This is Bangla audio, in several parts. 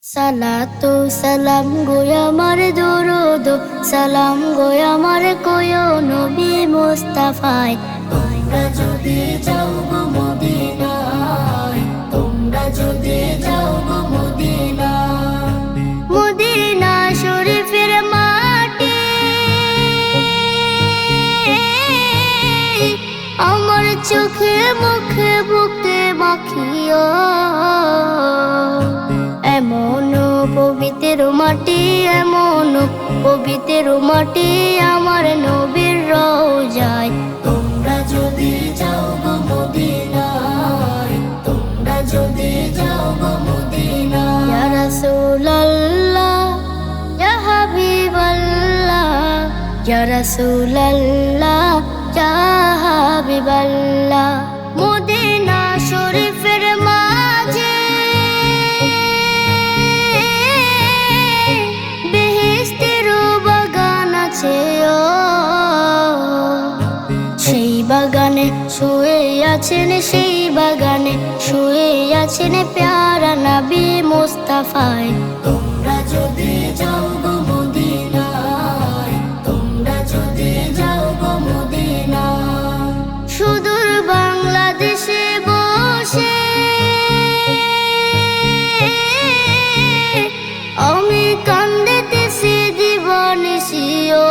সালাতু সালাম গো আমার দরুদ সালাম গো আমার কোয়ো নবী মুস্তাফায়। তোমরা যদি যাও গো মদিনায়, তোমরা যদি যাও গো মদিনায়, মদিনা শরীফের মাটি আমার চোখে মুখে বুকে মাখিও। এমন পবিত্র মাটি, এমন পবিত্র মাটি আমার নবীর রওজায়। তোমরা যদি যাও গো মদিনায়, তোমরা যদি যাও গো মদিনায়। ইয়া রাসূলুল্লাহ ইয়া হাবিবাল্লাহ, ইয়া রাসূলুল্লাহ ইয়া হাবিবাল্লাহ। মদিনা শরীফের মাঝে সেই বাগানে শুয়ে আছেন, সেই বাগানে শুয়ে আছেন প্যারা নবী মুস্তাফায়। তোমরা যদি যাও গো মদিনায়, তোমরা যদি যাও গো মদিনায়। সুদূর বাংলাদেশে বসে আমি কান্দিতেছি দিবানিশিও।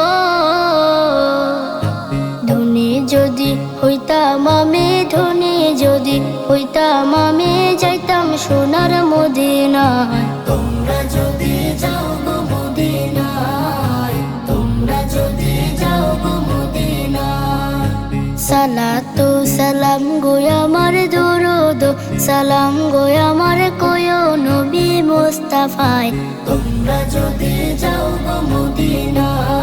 ধনী যদি হইতাম আমি, ধনী যদি হইতাম আমি, যাইতাম সোনার মদিনায়। তোমরা যদি যাও গো মদিনায়, তোমরা যদি যাও গো মদিনায়। সালাতু সালাম গো আমার দরুদ সালাম গো আমার কোয়ো নবী মুস্তাফায়। তোমরা যদি যাও গো মদিনায়।